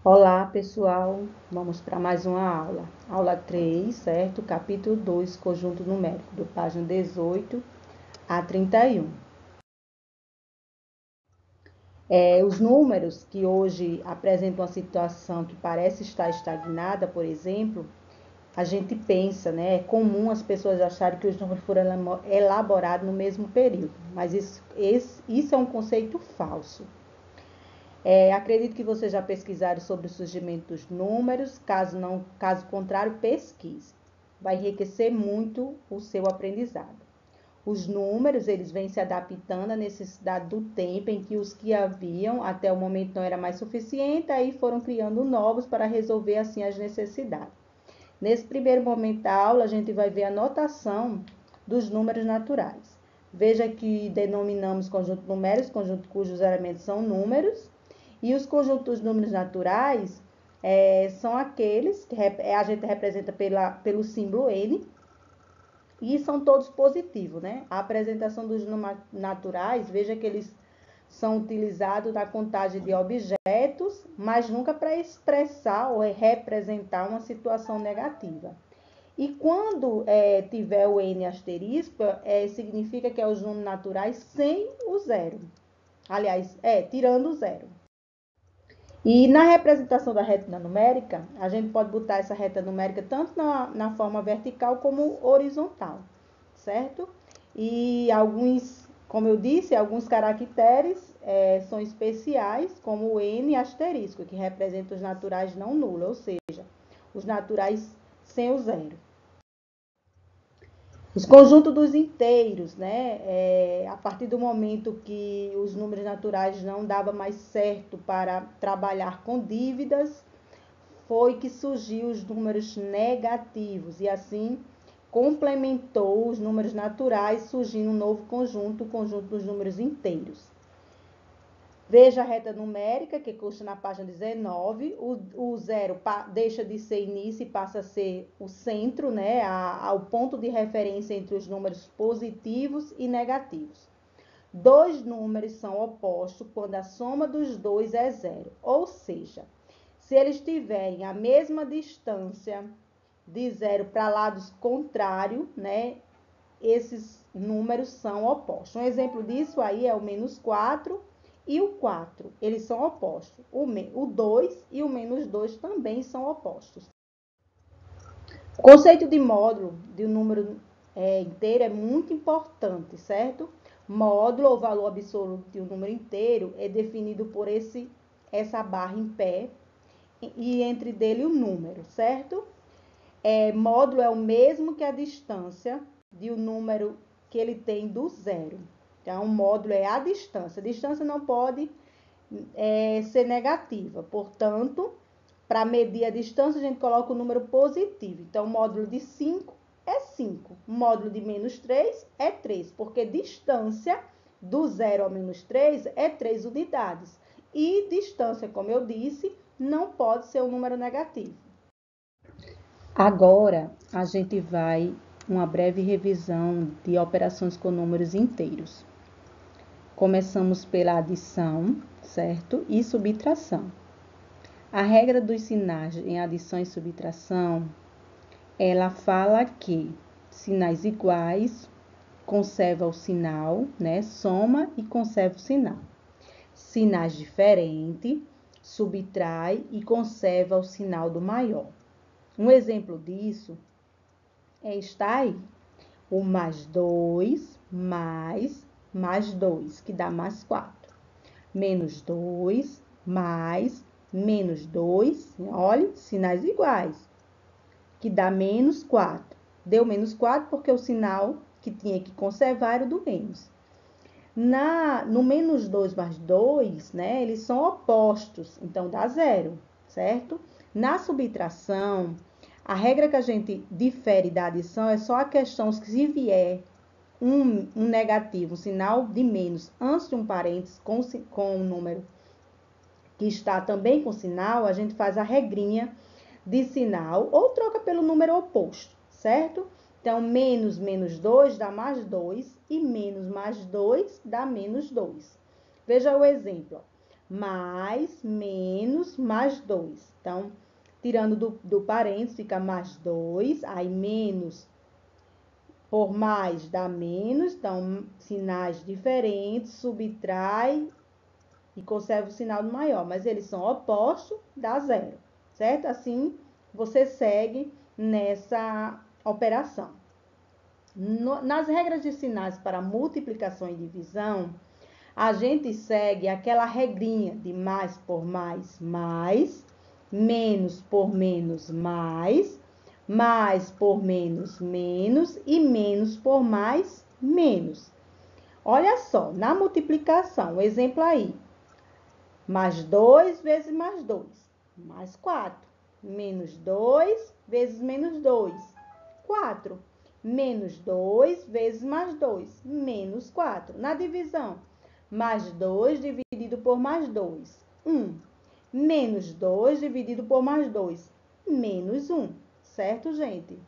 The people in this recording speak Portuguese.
Olá, pessoal. Vamos para mais uma aula. Aula 3, certo? Capítulo 2, conjunto numérico, do página 18 a 31. Os números que hoje apresentam uma situação que parece estar estagnada, por exemplo, a gente pensa, né? É comum as pessoas acharem que os números foram elaborados no mesmo período, mas isso é um conceito falso. Acredito que vocês já pesquisaram sobre o surgimento dos números, caso contrário, pesquise. Vai enriquecer muito o seu aprendizado. Os números, eles vêm se adaptando à necessidade do tempo em que os que haviam até o momento não era mais suficiente, aí foram criando novos para resolver assim as necessidades. Nesse primeiro momento da aula, a gente vai ver a notação dos números naturais. Veja que denominamos conjunto numérico, conjunto cujos elementos são números, e os conjuntos dos números naturais são aqueles que a gente representa pelo símbolo N, e são todos positivos, né? A apresentação dos números naturais, veja que eles são utilizados na contagem de objetos, mas nunca para expressar ou representar uma situação negativa. E quando tiver o N asterisco, significa que é os números naturais sem o zero. Aliás, tirando o zero. E na representação da reta numérica, a gente pode botar essa reta numérica tanto na forma vertical como horizontal, certo? E como eu disse, alguns caracteres são especiais, como o N asterisco, que representa os naturais não nulos, ou seja, os naturais sem o zero. Os conjuntos dos inteiros, né? A partir do momento que os números naturais não davam mais certo para trabalhar com dívidas, foi que surgiu os números negativos e assim complementou os números naturais, surgindo um novo conjunto, o conjunto dos números inteiros. Veja a reta numérica, que consta na página 19. O zero deixa de ser início e passa a ser o centro, né? O ponto de referência entre os números positivos e negativos. Dois números são opostos quando a soma dos dois é zero. Ou seja, se eles tiverem a mesma distância de zero para lados contrários, né? Esses números são opostos. Um exemplo disso aí é o menos 4 e o 4, eles são opostos. O 2 e o menos 2 também são opostos. O conceito de módulo de um número inteiro é muito importante, certo? Módulo, ou valor absoluto de um número inteiro, é definido por essa barra em pé e entre dele o número, certo? Módulo é o mesmo que a distância de um número que ele tem do zero. Então, o módulo é a distância. A distância não pode ser negativa. Portanto, para medir a distância, a gente coloca o número positivo. Então, o módulo de 5 é 5. O módulo de menos 3 é 3, porque distância do 0 ao menos 3 é 3 unidades. E distância, como eu disse, não pode ser um número negativo. Agora, a gente vai uma breve revisão de operações com números inteiros. Começamos pela adição, certo? E subtração. A regra dos sinais em adição e subtração, ela fala que sinais iguais conserva o sinal, né? Soma e conserva o sinal. Sinais diferentes subtrai e conserva o sinal do maior. Um exemplo disso está aí. O mais 2 mais 2, que dá mais 4. Menos 2 mais menos 2, olha, sinais iguais, que dá menos 4. Deu menos 4 porque o sinal que tinha que conservar era o do menos. No menos 2 mais 2, né, eles são opostos, então dá zero, certo? Na subtração, a regra que a gente difere da adição é só a questão que se vier um negativo, um sinal de menos antes de um parênteses com um número que está também com sinal, a gente faz a regrinha de sinal ou troca pelo número oposto, certo? Então, menos 2 dá mais 2 e menos mais 2 dá menos 2. Veja o exemplo. Mais, menos mais 2. Então, tirando do parênteses, fica mais 2, aí menos por mais dá menos, então sinais diferentes, subtrai e conserva o sinal do maior, mas eles são opostos, dá zero, certo? Assim, você segue nessa operação. Nas regras de sinais para multiplicação e divisão, a gente segue aquela regrinha de mais por mais, mais, menos por menos, mais por menos, menos e menos por mais, menos. Olha só, na multiplicação, exemplo aí. Mais 2 vezes mais 2, mais 4. Menos 2 vezes menos 2, 4. Menos 2 vezes mais 2, menos 4. Na divisão, mais 2 dividido por mais 2, 1. Menos 2 dividido por mais 2, menos 1. Certo, gente?